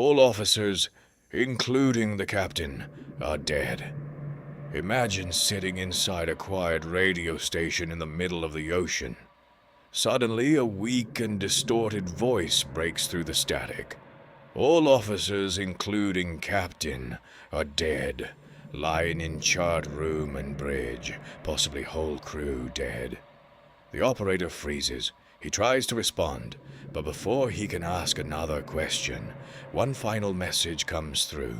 All officers, including the captain, are dead. Imagine sitting inside a quiet radio station in the middle of the ocean. Suddenly, a weak and distorted voice breaks through the static. All officers, including captain, are dead, lying in chart room and bridge, possibly whole crew dead. The operator freezes. He tries to respond, but before he can ask another question, one final message comes through.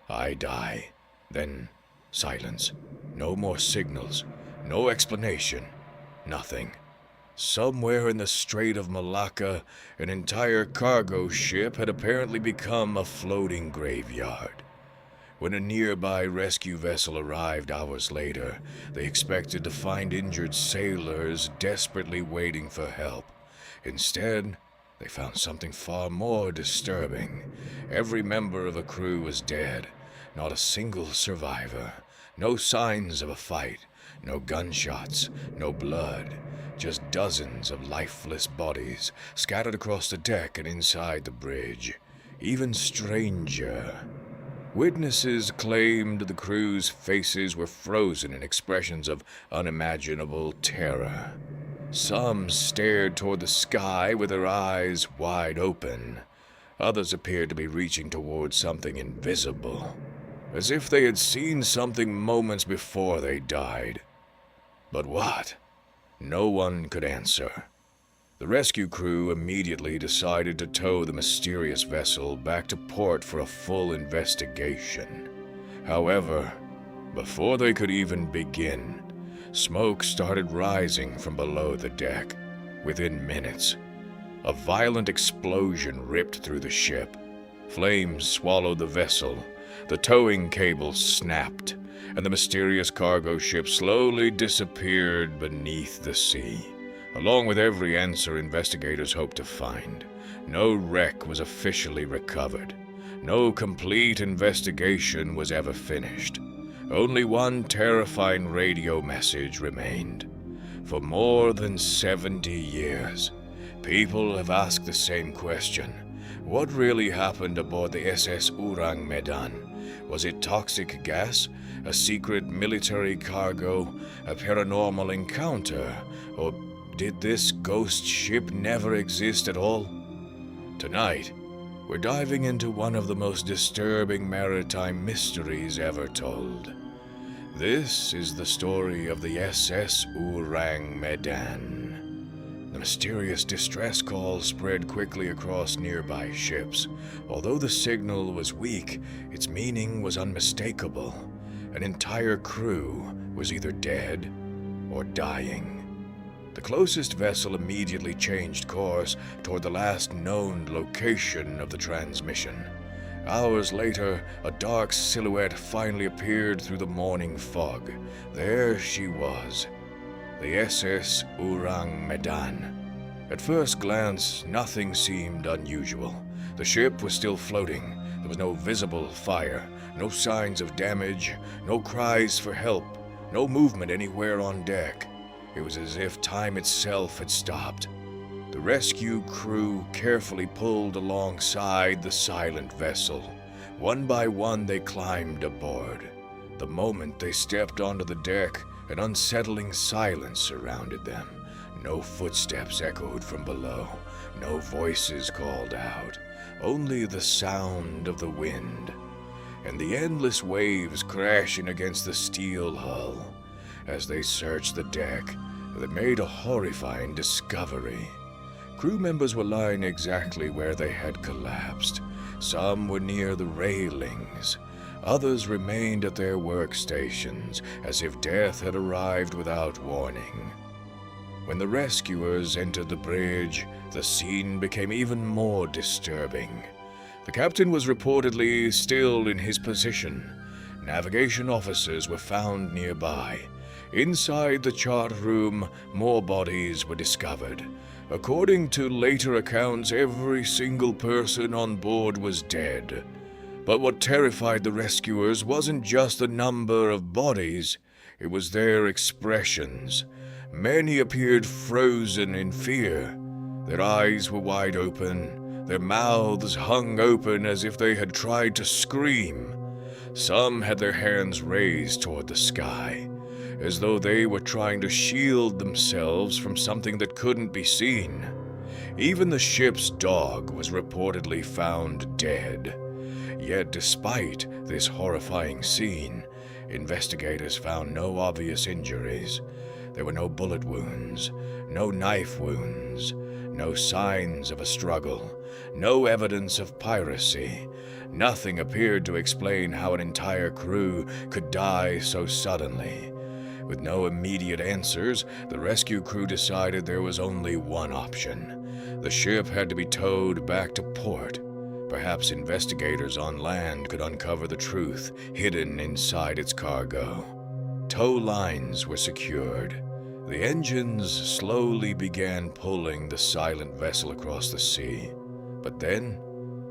I die. Then silence. No more signals. No explanation. Nothing. Somewhere in the Strait of Malacca, an entire cargo ship had apparently become a floating graveyard. When a nearby rescue vessel arrived hours later, they expected to find injured sailors desperately waiting for help. Instead, they found something far more disturbing. Every member of the crew was dead. Not a single survivor. No signs of a fight. No gunshots. No blood. Just dozens of lifeless bodies scattered across the deck and inside the bridge. Even stranger, witnesses claimed the crew's faces were frozen in expressions of unimaginable terror. Some stared toward the sky with their eyes wide open. Others appeared to be reaching towards something invisible, as if they had seen something moments before they died. But what? No one could answer. The rescue crew immediately decided to tow the mysterious vessel back to port for a full investigation. However, before they could even begin, smoke started rising from below the deck. Within minutes, a violent explosion ripped through the ship. Flames swallowed the vessel, the towing cable snapped, and the mysterious cargo ship slowly disappeared beneath the sea. Along with every answer investigators hoped to find, no wreck was officially recovered. No complete investigation was ever finished. Only one terrifying radio message remained. For more than 70 years, people have asked the same question. What really happened aboard the SS Ourang Medan? Was it toxic gas, a secret military cargo, a paranormal encounter, or did this ghost ship never exist at all? Tonight, we're diving into one of the most disturbing maritime mysteries ever told. This is the story of the SS Ourang Medan. The mysterious distress call spread quickly across nearby ships. Although the signal was weak, its meaning was unmistakable. An entire crew was either dead or dying. The closest vessel immediately changed course toward the last known location of the transmission. Hours later, a dark silhouette finally appeared through the morning fog. There she was, the SS Ourang Medan. At first glance, nothing seemed unusual. The ship was still floating. There was no visible fire, no signs of damage, no cries for help, no movement anywhere on deck. It was as if time itself had stopped. The rescue crew carefully pulled alongside the silent vessel. One by one, they climbed aboard. The moment they stepped onto the deck, an unsettling silence surrounded them. No footsteps echoed from below. No voices called out. Only the sound of the wind and the endless waves crashing against the steel hull. As they searched the deck, they made a horrifying discovery. Crew members were lying exactly where they had collapsed. Some were near the railings. Others remained at their workstations, as if death had arrived without warning. When the rescuers entered the bridge, the scene became even more disturbing. The captain was reportedly still in his position. Navigation officers were found nearby. Inside the chart room, more bodies were discovered. According to later accounts, every single person on board was dead. But what terrified the rescuers wasn't just the number of bodies, it was their expressions. Many appeared frozen in fear. Their eyes were wide open, Their mouths hung open as if they had tried to scream. Some had their hands raised toward the sky, as though they were trying to shield themselves from something that couldn't be seen. Even the ship's dog was reportedly found dead. Yet despite this horrifying scene, investigators found no obvious injuries. There were no bullet wounds, no knife wounds, no signs of a struggle, no evidence of piracy. Nothing appeared to explain how an entire crew could die so suddenly. With no immediate answers, the rescue crew decided there was only one option. The ship had to be towed back to port. Perhaps investigators on land could uncover the truth hidden inside its cargo. Tow lines were secured. The engines slowly began pulling the silent vessel across the sea. But then,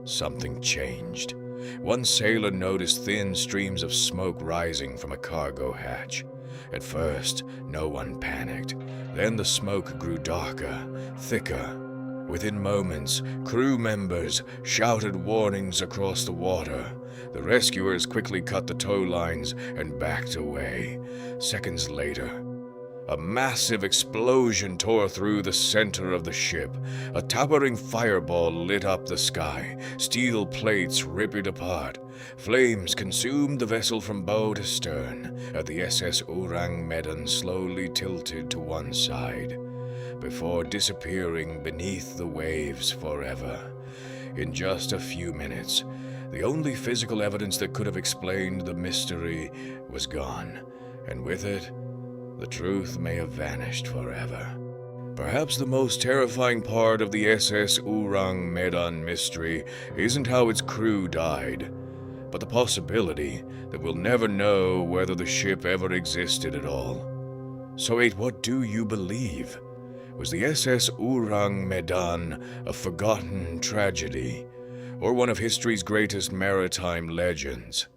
something changed. One sailor noticed thin streams of smoke rising from a cargo hatch. At first, no one panicked. Then the smoke grew darker, thicker. Within moments, crew members shouted warnings across the water. The rescuers quickly cut the tow lines and backed away. Seconds later, a massive explosion tore through the center of the ship. A towering fireball lit up the sky. Steel plates ripped apart. Flames consumed the vessel from bow to stern. The SS Ourang Medan slowly tilted to one side, before disappearing beneath the waves forever. In just a few minutes, the only physical evidence that could have explained the mystery was gone, and with it, the truth may have vanished forever. Perhaps the most terrifying part of the SS Ourang Medan mystery isn't how its crew died, but the possibility that we'll never know whether the ship ever existed at all. So wait, what do you believe? Was the SS Ourang Medan a forgotten tragedy, or one of history's greatest maritime legends?